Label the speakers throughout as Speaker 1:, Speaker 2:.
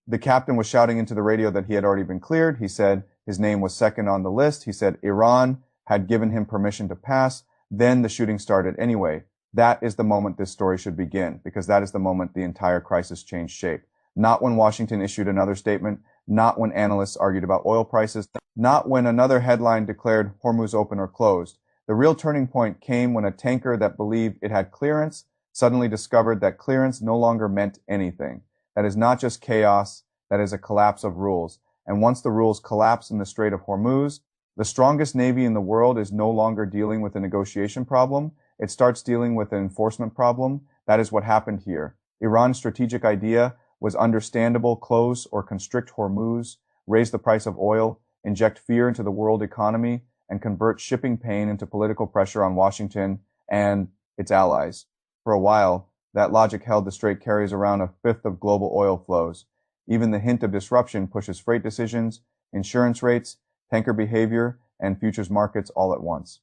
Speaker 1: The captain was shouting into the radio that he had already been cleared. He said his name was second on the list. He said Iran had given him permission to pass. Then the shooting started anyway. That is the moment this story should begin, because that is the moment the entire crisis changed shape. Not when Washington issued another statement, not when analysts argued about oil prices, not when another headline declared Hormuz open or closed. The real turning point came when a tanker that believed it had clearance suddenly discovered that clearance no longer meant anything. That is not just chaos, that is a collapse of rules. And once the rules collapse in the Strait of Hormuz, the strongest navy in the world is no longer dealing with a negotiation problem. It starts dealing with an enforcement problem. That is what happened here. Iran's strategic idea was understandable: close or constrict Hormuz, raise the price of oil, inject fear into the world economy, and convert shipping pain into political pressure on Washington and its allies. For a while, that logic held. The Strait carries around a fifth of global oil flows. Even the hint of disruption pushes freight decisions, insurance rates, tanker behavior, and futures markets all at once.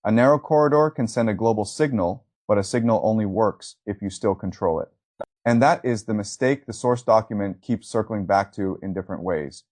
Speaker 1: A narrow corridor can send a global signal, but a signal only works if you still control it. And that is the mistake the source document keeps circling back to in different ways.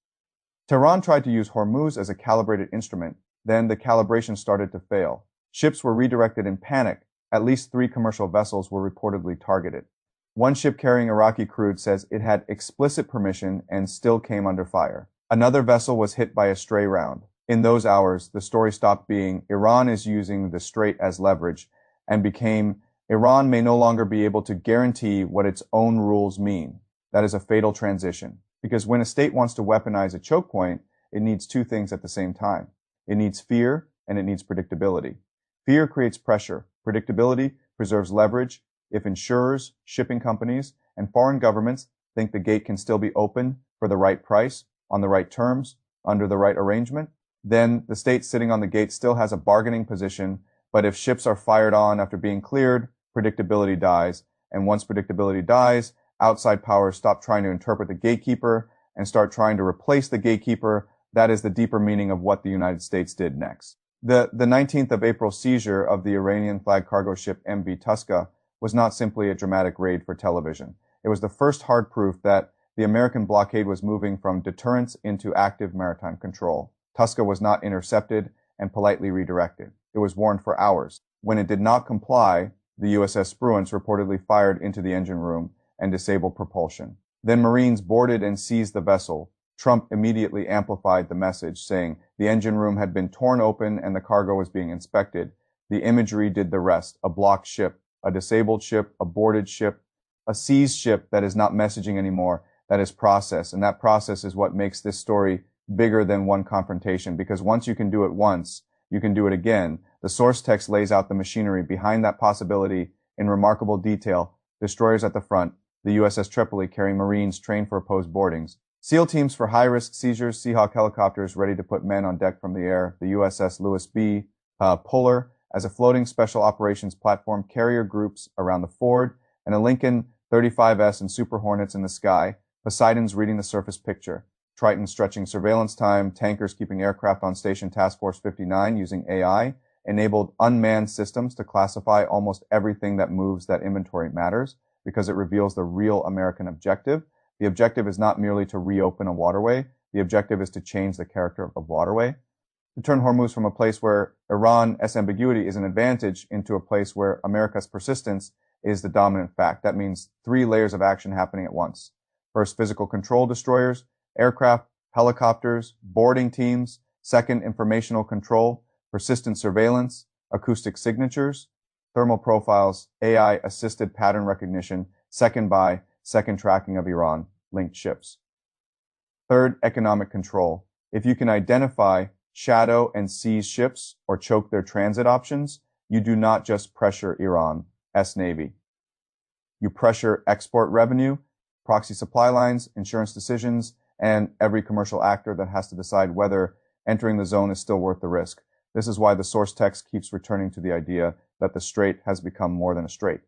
Speaker 1: Tehran tried to use Hormuz as a calibrated instrument. Then the calibration started to fail. Ships were redirected in panic. At least 3 commercial vessels were reportedly targeted. One ship carrying Iraqi crude says it had explicit permission and still came under fire. Another vessel was hit by a stray round. In those hours, the story stopped being Iran is using the Strait as leverage and became Iran may no longer be able to guarantee what its own rules mean. That is a fatal transition, because when a state wants to weaponize a choke point, it needs 2 things at the same time. It needs fear and it needs predictability. Fear creates pressure. Predictability preserves leverage. If insurers, shipping companies, and foreign governments think the gate can still be open for the right price, on the right terms, under the right arrangement, then the state sitting on the gate still has a bargaining position. But if ships are fired on after being cleared, predictability dies. And once predictability dies, outside powers stop trying to interpret the gatekeeper and start trying to replace the gatekeeper. That is the deeper meaning of what the United States did next. The 19th of April seizure of the Iranian flag cargo ship MV Tuska was not simply a dramatic raid for television. It was the first hard proof that the American blockade was moving from deterrence into active maritime control. Tuska was not intercepted and politely redirected. It was warned for hours. When it did not comply, the USS Spruance reportedly fired into the engine room and disabled propulsion. Then Marines boarded and seized the vessel. Trump immediately amplified the message, saying the engine room had been torn open and the cargo was being inspected. The imagery did the rest: a blocked ship, a disabled ship, a boarded ship, a seized ship that is not messaging anymore, that is process. And that process is what makes this story bigger than one confrontation, because once you can do it once, you can do it again. The source text lays out the machinery behind that possibility in remarkable detail. Destroyers at the front, the USS Tripoli carrying Marines trained for opposed boardings, SEAL teams for high-risk seizures, Seahawk helicopters ready to put men on deck from the air, the USS Lewis B. Puller as a floating special operations platform, carrier groups around the Ford, and a Lincoln 35S and Super Hornets in the sky, Poseidon's reading the surface picture, Triton stretching surveillance time, tankers keeping aircraft on station. Task Force 59 using AI enabled unmanned systems to classify almost everything that moves. That inventory matters because it reveals the real American objective. The objective is not merely to reopen a waterway. The objective is to change the character of the waterway, to turn Hormuz from a place where Iran's ambiguity is an advantage into a place where America's persistence is the dominant fact. That means 3 layers of action happening at once. First, physical control destroyers, aircraft, helicopters, boarding teams. Second, informational control, persistent surveillance, acoustic signatures, thermal profiles, AI-assisted pattern recognition, second tracking of Iran-linked ships. Third, economic control. If you can identify, shadow, and seize ships or choke their transit options, you do not just pressure Iran's navy. You pressure export revenue, proxy supply lines, insurance decisions, and every commercial actor that has to decide whether entering the zone is still worth the risk. This is why the source text keeps returning to the idea that the Strait has become more than a strait.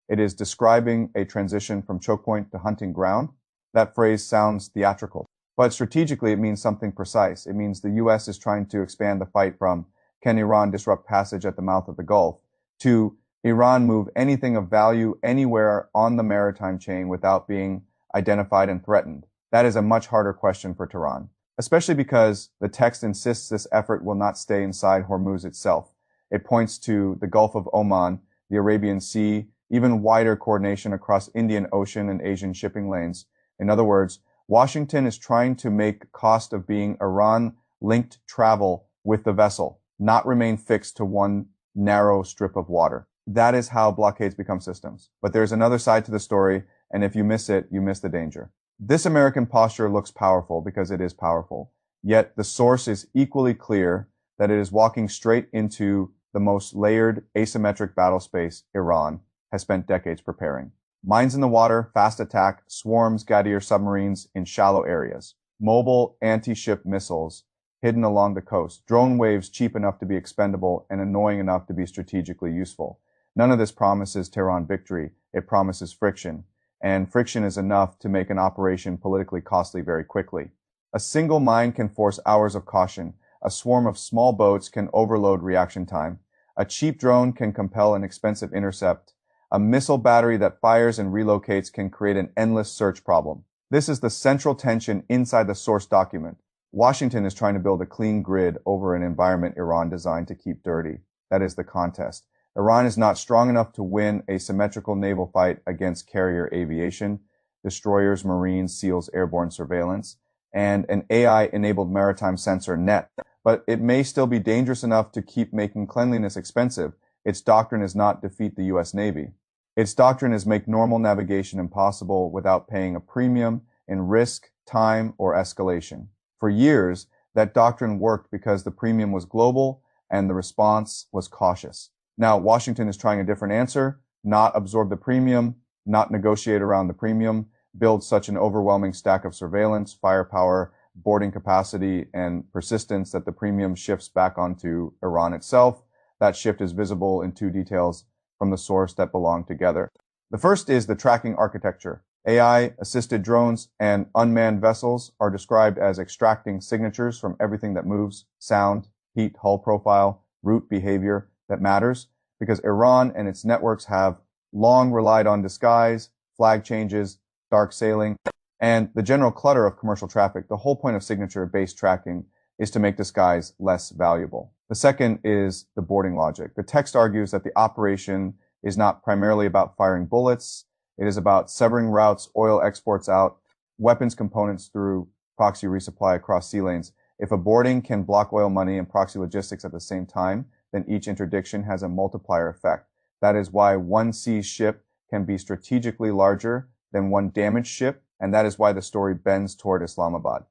Speaker 1: It is describing a transition from choke point to hunting ground. That phrase sounds theatrical, but strategically it means something precise. It means the U.S. is trying to expand the fight from can Iran disrupt passage at the mouth of the Gulf to Iran move anything of value anywhere on the maritime chain without being identified and threatened. That is a much harder question for Tehran, especially because the text insists this effort will not stay inside Hormuz itself. It points to the Gulf of Oman, the Arabian Sea, even wider coordination across Indian Ocean and Asian shipping lanes. In other words, Washington is trying to make cost of being Iran-linked travel with the vessel not remain fixed to one narrow strip of water. That is how blockades become systems. But there's another side to the story, and if you miss it, you miss the danger. This American posture looks powerful because it is powerful, yet the source is equally clear that it is walking straight into the most layered asymmetric battle space Iran has spent decades preparing. Mines in the water, fast attack, swarms, Ghadir submarines in shallow areas, mobile anti-ship missiles hidden along the coast, drone waves cheap enough to be expendable and annoying enough to be strategically useful. None of this promises Tehran victory. It promises friction. And friction is enough to make an operation politically costly very quickly. A single mine can force hours of caution. A swarm of small boats can overload reaction time. A cheap drone can compel an expensive intercept. A missile battery that fires and relocates can create an endless search problem. This is the central tension inside the source document. Washington is trying to build a clean grid over an environment Iran designed to keep dirty. That is the contest. Iran is not strong enough to win a symmetrical naval fight against carrier aviation, destroyers, marines, SEALs, airborne surveillance, and an AI-enabled maritime sensor net. But it may still be dangerous enough to keep making cleanliness expensive. Its doctrine is not defeat the U.S. Navy. Its doctrine is make normal navigation impossible without paying a premium in risk, time, or escalation. For years, that doctrine worked because the premium was global and the response was cautious. Now, Washington is trying a different answer, not absorb the premium, not negotiate around the premium, build such an overwhelming stack of surveillance, firepower, boarding capacity, and persistence that the premium shifts back onto Iran itself. That shift is visible in two details from the source that belong together. The first is the tracking architecture. AI-assisted drones and unmanned vessels are described as extracting signatures from everything that moves, sound, heat, hull profile, route behavior that matters, because Iran and its networks have long relied on disguise, flag changes, dark sailing, and the general clutter of commercial traffic. The whole point of signature-based tracking is to make disguise less valuable. The second is the boarding logic. The text argues that the operation is not primarily about firing bullets. It is about severing routes, oil exports out, weapons components through proxy resupply across sea lanes. If a boarding can block oil money and proxy logistics at the same time, then each interdiction has a multiplier effect. That is why one seized ship can be strategically larger than one damaged ship, and that is why the story bends toward Islamabad.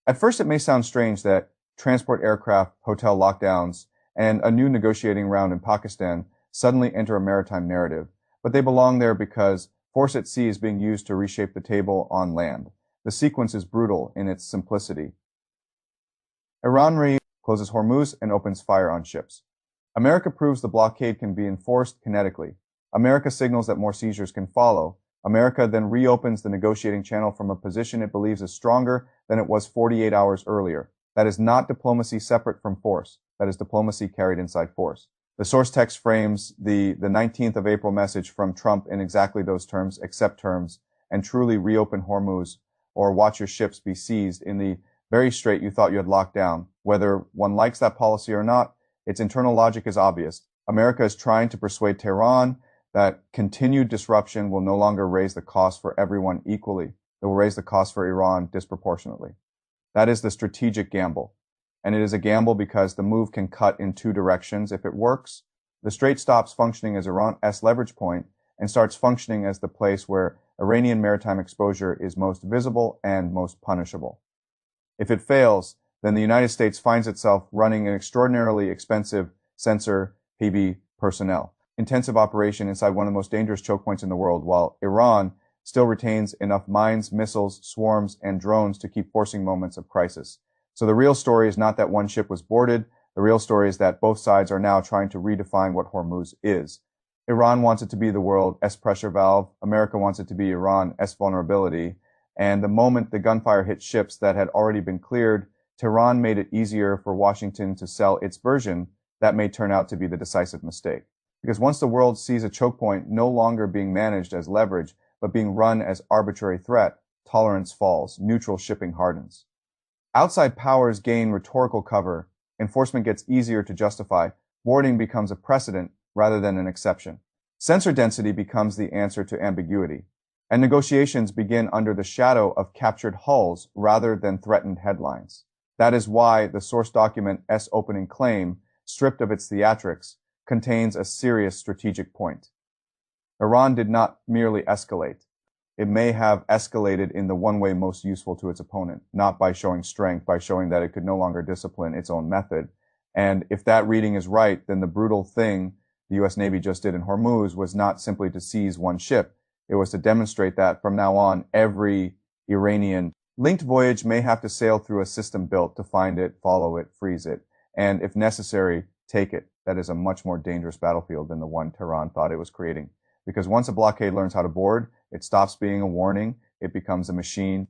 Speaker 1: At first, it may sound strange that transport aircraft, hotel lockdowns, and a new negotiating round in Pakistan suddenly enter a maritime narrative, but they belong there because force at sea is being used to reshape the table on land. The sequence is brutal in its simplicity. Iran closes Hormuz and opens fire on ships. America proves the blockade can be enforced kinetically. America signals that more seizures can follow. America then reopens the negotiating channel from a position it believes is stronger than it was 48 hours earlier. That is not diplomacy separate from force. That is diplomacy carried inside force. The source text frames the 19th of April message from Trump in exactly those terms, accept terms, and truly reopen Hormuz or watch your ships be seized in the very strait you thought you had locked down. Whether one likes that policy or not, its internal logic is obvious. America is trying to persuade Tehran that continued disruption will no longer raise the cost for everyone equally. It will raise the cost for Iran disproportionately. That is the strategic gamble. And it is a gamble because the move can cut in two directions. If it works, the Strait stops functioning as Iran's leverage point and starts functioning as the place where Iranian maritime exposure is most visible and most punishable. If it fails, then the United States finds itself running an extraordinarily expensive sensor PB personnel, intensive operation inside one of the most dangerous choke points in the world, while Iran still retains enough mines, missiles, swarms, and drones to keep forcing moments of crisis. So the real story is not that one ship was boarded. The real story is that both sides are now trying to redefine what Hormuz is. Iran wants it to be the world's pressure valve. America wants it to be Iran's vulnerability. And the moment the gunfire hit ships that had already been cleared, Tehran made it easier for Washington to sell its version. That may turn out to be the decisive mistake. Because once the world sees a choke point no longer being managed as leverage, but being run as arbitrary threat, tolerance falls, neutral shipping hardens. Outside powers gain rhetorical cover, enforcement gets easier to justify, boarding becomes a precedent rather than an exception. Sensor density becomes the answer to ambiguity, and negotiations begin under the shadow of captured hulls rather than threatened headlines. That is why the source document S opening claim, stripped of its theatrics, contains a serious strategic point. Iran did not merely escalate. It may have escalated in the one way most useful to its opponent, not by showing strength, by showing that it could no longer discipline its own method. And if that reading is right, then the brutal thing the U.S. Navy just did in Hormuz was not simply to seize one ship. It was to demonstrate that from now on, every Iranian linked voyage may have to sail through a system built to find it, follow it, freeze it, and if necessary, take it. That is a much more dangerous battlefield than the one Tehran thought it was creating. Because once a blockade learns how to board, it stops being a warning, it becomes a machine,